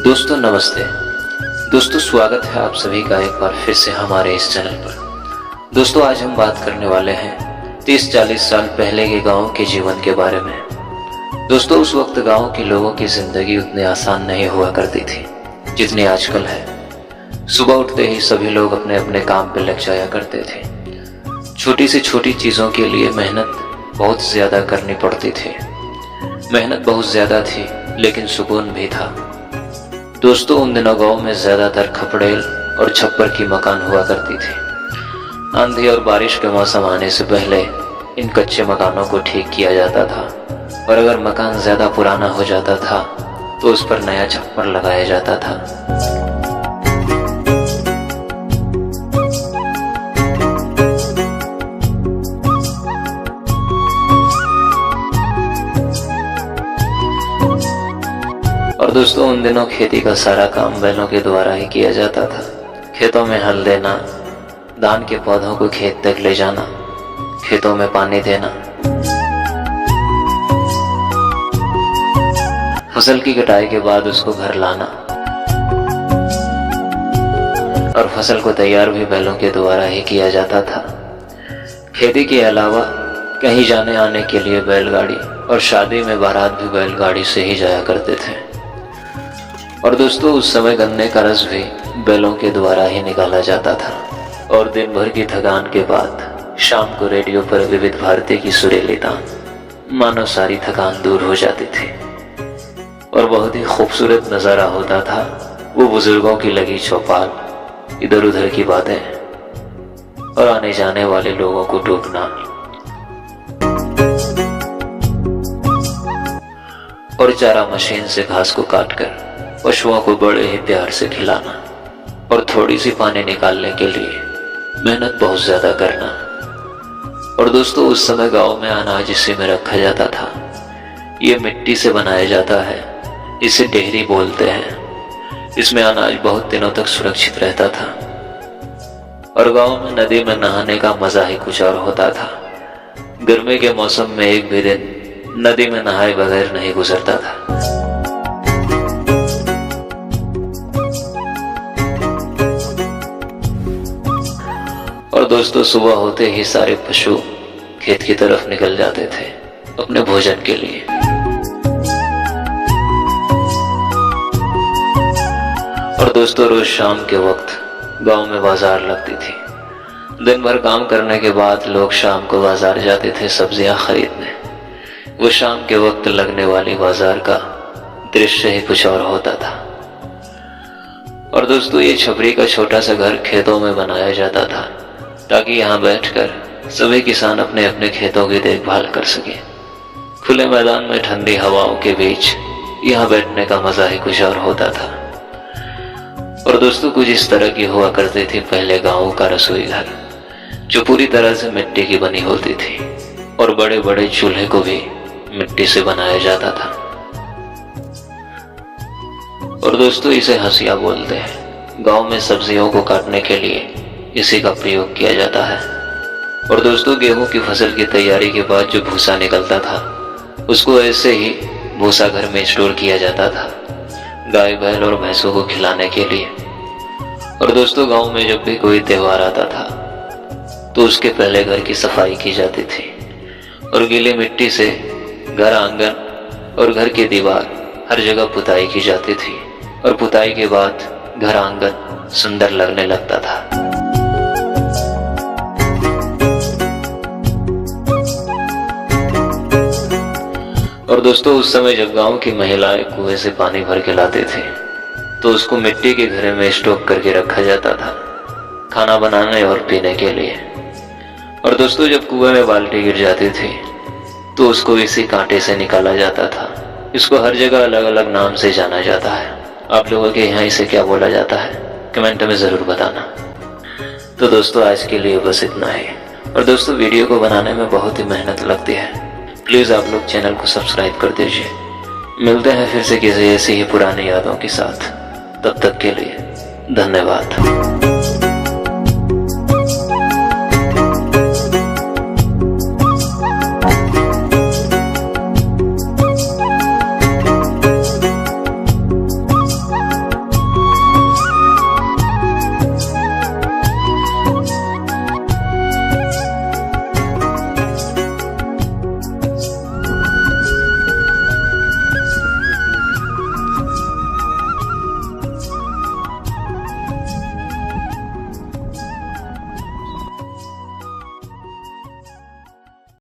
दोस्तों नमस्ते। दोस्तों स्वागत है आप सभी का एक बार फिर से हमारे इस चैनल पर। दोस्तों आज हम बात करने वाले हैं 30-40 साल पहले के गांव के जीवन के बारे में। दोस्तों उस वक्त गांव के लोगों की जिंदगी उतनी आसान नहीं हुआ करती थी जितनी आजकल है। सुबह उठते ही सभी लोग अपने अपने काम पर लग जाया करते थे। छोटी से छोटी चीज़ों के लिए मेहनत बहुत ज़्यादा करनी पड़ती थी। मेहनत बहुत ज़्यादा थी लेकिन सुकून भी था। दोस्तों उन दिनों गाँव में ज़्यादातर खपड़ेल और छप्पर की मकान हुआ करती थी। आंधी और बारिश के मौसम आने से पहले इन कच्चे मकानों को ठीक किया जाता था और अगर मकान ज़्यादा पुराना हो जाता था तो उस पर नया छप्पर लगाया जाता था। और दोस्तों उन दिनों खेती का सारा काम बैलों के द्वारा ही किया जाता था। खेतों में हल देना, धान के पौधों को खेत तक ले जाना, खेतों में पानी देना, फसल की कटाई के बाद उसको घर लाना और फसल को तैयार भी बैलों के द्वारा ही किया जाता था। खेती के अलावा कहीं जाने आने के लिए बैलगाड़ी और शादी में बारात भी बैलगाड़ी से ही जाया करते थे। और दोस्तों उस समय गन्ने का रस भी बैलों के द्वारा ही निकाला जाता था। और दिन भर की थकान के बाद शाम को रेडियो पर विविध भारती की सुरीली तान मानो सारी थकान दूर हो जाती थी और बहुत ही खूबसूरत नज़ारा होता था। वो बुजुर्गों की लगी चौपाल, इधर उधर की बातें और आने जाने वाले लोगों को टोकना और चारा मशीन से घास को काटकर पशुओं को बड़े ही प्यार से खिलाना और थोड़ी सी पानी निकालने के लिए मेहनत बहुत ज्यादा करना। और दोस्तों उस समय गांव में अनाज इसी में रखा जाता था। ये मिट्टी से बनाया जाता है, इसे डेहरी बोलते हैं। इसमें अनाज बहुत दिनों तक सुरक्षित रहता था। और गांव में नदी में नहाने का मजा ही कुछ और होता था। गर्मी के मौसम में एक भी दिन नदी में नहाए बगैर नहीं गुजरता था। और दोस्तों सुबह होते ही सारे पशु खेत की तरफ निकल जाते थे अपने भोजन के लिए। और दोस्तों रोज शाम के वक्त गांव में बाजार लगती थी। दिन भर काम करने के बाद लोग शाम को बाजार जाते थे सब्जियां खरीदने। वो शाम के वक्त लगने वाली बाजार का दृश्य ही कुछ और होता था। और दोस्तों ये छपरी का छोटा सा घर खेतों में बनाया जाता था ताकि यहाँ बैठकर सभी किसान अपने अपने खेतों की देखभाल कर सके। खुले मैदान में ठंडी हवाओं के बीच यहाँ बैठने का मजा ही कुछ और होता था। और दोस्तों कुछ इस तरह की हुआ करती थी पहले गाँव का रसोई घर, जो पूरी तरह से मिट्टी की बनी होती थी और बड़े बड़े चूल्हे को भी मिट्टी से बनाया जाता था। और दोस्तों इसे हंसिया बोलते हैं। गाँव में सब्जियों को काटने के लिए इसी का प्रयोग किया जाता है। और दोस्तों गेहूं की फसल की तैयारी के बाद जो भूसा निकलता था उसको ऐसे ही भूसा घर में स्टोर किया जाता था गाय बैल और भैंसों को खिलाने के लिए। और दोस्तों गांव में जब भी कोई त्योहार आता था तो उसके पहले घर की सफाई की जाती थी और गीली मिट्टी से घर आंगन और घर की दीवार हर जगह पुताई की जाती थी। और पुताई के बाद घर आंगन सुंदर लगने लगता था। और दोस्तों उस समय जब गांव की महिलाएं कुएं से पानी भर के लाते थे तो उसको मिट्टी के घड़े में स्टोक करके रखा जाता था खाना बनाने और पीने के लिए। और दोस्तों जब कुएं में बाल्टी गिर जाती थी तो उसको इसी कांटे से निकाला जाता था। इसको हर जगह अलग अलग नाम से जाना जाता है। आप लोगों के यहाँ इसे क्या बोला जाता है कमेंट में ज़रूर बताना। तो दोस्तों आज के लिए बस इतना ही। और दोस्तों वीडियो को बनाने में बहुत ही मेहनत लगती है। प्लीज़ आप लोग चैनल को सब्सक्राइब कर दीजिए। मिलते हैं फिर से किसी ऐसी ही पुरानी यादों के साथ। तब तक के लिए धन्यवाद।